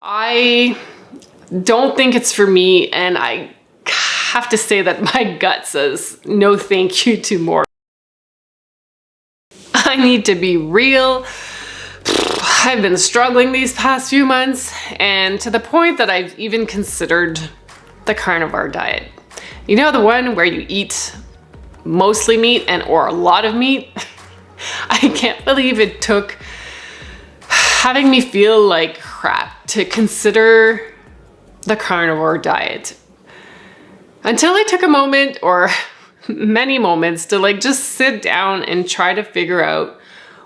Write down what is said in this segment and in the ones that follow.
I don't think it's for me, and I have to say that my gut says no thank you to more. I need to be real. I've been struggling these past few months, and to the point that I've even considered the carnivore diet. You know, the one where you eat mostly meat or a lot of meat? I can't believe it took having me feel like crap to consider the carnivore diet. Until I took a moment, or many moments, to like just sit down and try to figure out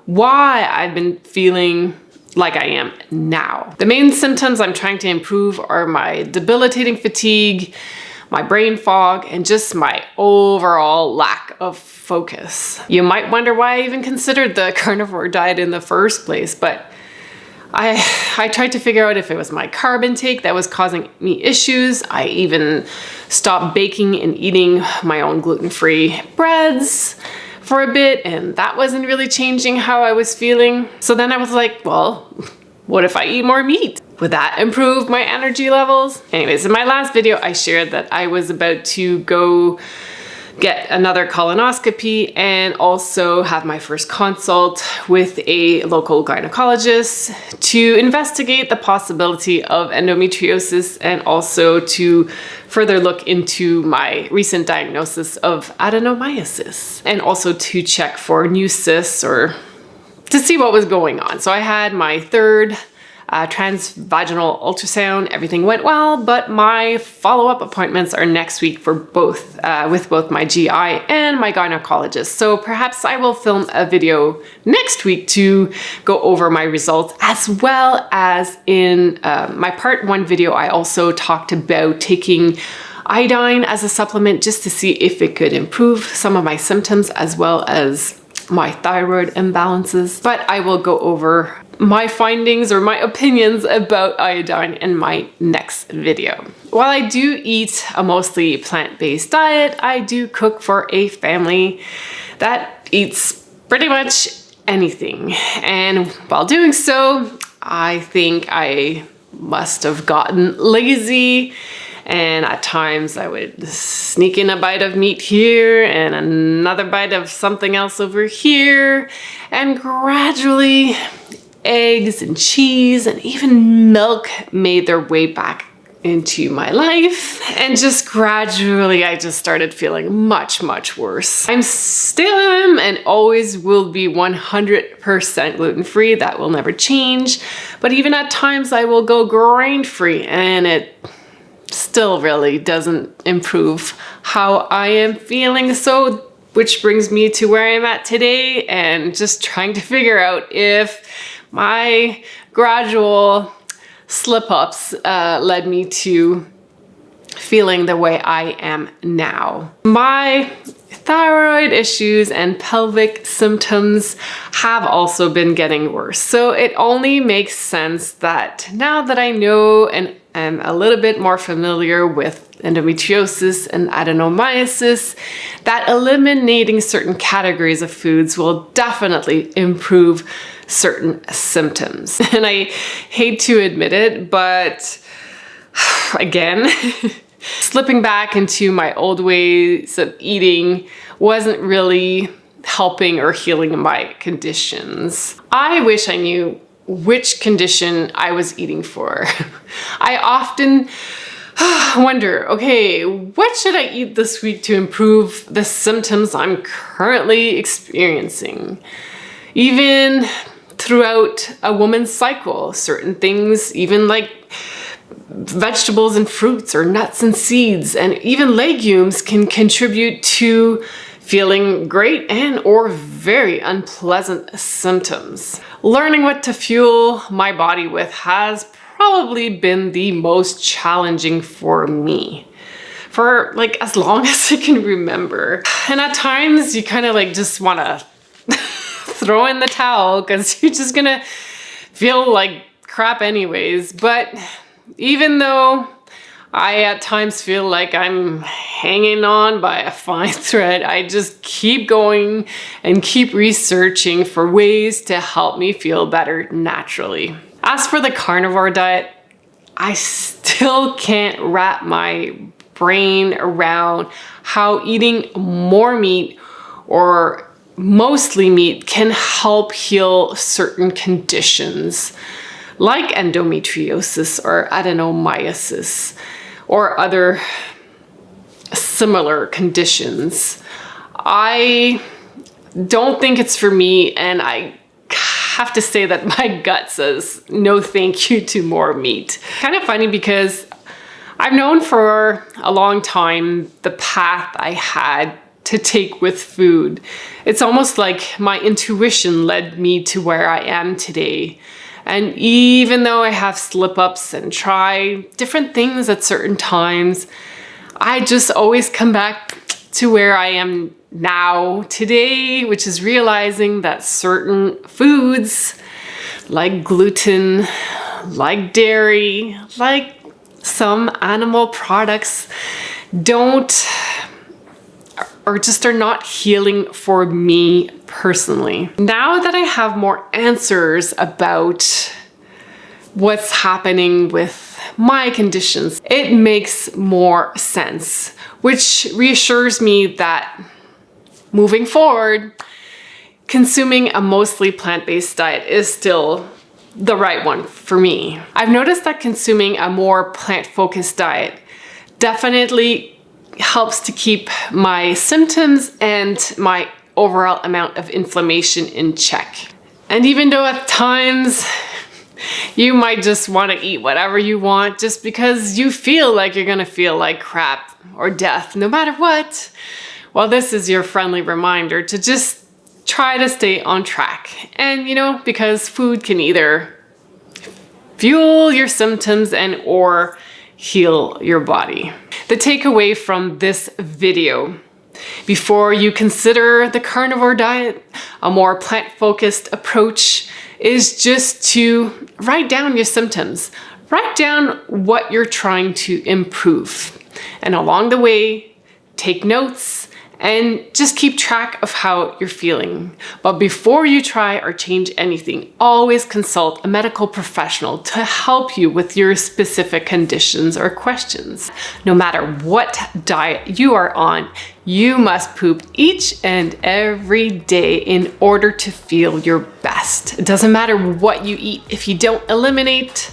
why I've been feeling like I am now. The main symptoms I'm trying to improve are my debilitating fatigue, my brain fog, and just my overall lack of focus. You might wonder why I even considered the carnivore diet in the first place, but I tried to figure out if it was my carb intake that was causing me issues. I even stopped baking and eating my own gluten-free breads for a bit, and that wasn't really changing how I was feeling. So then I was like, well, what if I eat more meat? Would that improve my energy levels? Anyways, in my last video, I shared that I was about to go get another colonoscopy and also have my first consult with a local gynecologist to investigate the possibility of endometriosis and also to further look into my recent diagnosis of adenomyosis and also to check for new cysts or to see what was going on. So I had my third transvaginal ultrasound. Everything went well, but my follow-up appointments are next week for both, with both my GI and my gynecologist. So perhaps I will film a video next week to go over my results, as well as in my part 1 video, I also talked about taking iodine as a supplement just to see if it could improve some of my symptoms as well as my thyroid imbalances. But I will go over my findings or my opinions about iodine in my next video. While I do eat a mostly plant-based diet, I do cook for a family that eats pretty much anything. And while doing so, I think I must have gotten lazy, and at times I would sneak in a bite of meat here and another bite of something else over here, and gradually eggs and cheese and even milk made their way back into my life. And just gradually, I just started feeling much, much worse. I'm still am and always will be 100% gluten-free. That will never change. But even at times I will go grain-free, and it still really doesn't improve how I am feeling. So, which brings me to where I'm at today, and just trying to figure out if my gradual slip-ups led me to feeling the way I am now. My thyroid issues and pelvic symptoms have also been getting worse. So it only makes sense that now that I know and am a little bit more familiar with endometriosis and adenomyosis, that eliminating certain categories of foods will definitely improve certain symptoms. And I hate to admit it, but again, slipping back into my old ways of eating wasn't really helping or healing my conditions. I wish I knew which condition I was eating for. I often wonder, okay, what should I eat this week to improve the symptoms I'm currently experiencing? Even throughout a woman's cycle, certain things, even like vegetables and fruits or nuts and seeds and even legumes, can contribute to feeling great and or very unpleasant symptoms. Learning what to fuel my body with has probably been the most challenging for me for like as long as I can remember. And at times you kind of like just want to throw in the towel because you're just gonna feel like crap anyways. But even though I at times feel like I'm hanging on by a fine thread, I just keep going and keep researching for ways to help me feel better naturally. As for the carnivore diet, I still can't wrap my brain around how eating more meat or mostly meat can help heal certain conditions like endometriosis or adenomyosis or other similar conditions. I don't think it's for me, and I have to say that my gut says no thank you to more meat. Kind of funny because I've known for a long time the path I had to take with food. It's almost like my intuition led me to where I am today. And even though I have slip-ups and try different things at certain times, I just always come back to where I am now today, which is realizing that certain foods like gluten, like dairy, like some animal products are not healing for me personally. Now that I have more answers about what's happening with my conditions, it makes more sense, which reassures me that moving forward, consuming a mostly plant-based diet is still the right one for me. I've noticed that consuming a more plant-focused diet definitely helps to keep my symptoms and my overall amount of inflammation in check. And even though at times you might just want to eat whatever you want just because you feel like you're gonna feel like crap or death no matter what, well, this is your friendly reminder to just try to stay on track. And because food can either fuel your symptoms and or heal your body. The takeaway from this video: before you consider the carnivore diet, a more plant-focused approach is just to write down your symptoms. Write down what you're trying to improve. And along the way, take notes and just keep track of how you're feeling. But before you try or change anything, always consult a medical professional to help you with your specific conditions or questions. No matter what diet you are on, you must poop each and every day in order to feel your best. It doesn't matter what you eat. If you don't eliminate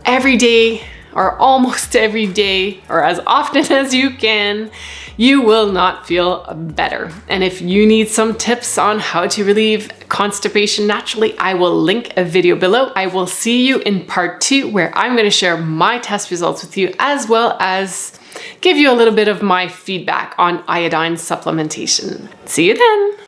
every day or almost every day or as often as you can, you will not feel better. And if you need some tips on how to relieve constipation naturally, I will link a video below. I will see you in part 2, where I'm going to share my test results with you, as well as give you a little bit of my feedback on iodine supplementation. See you then.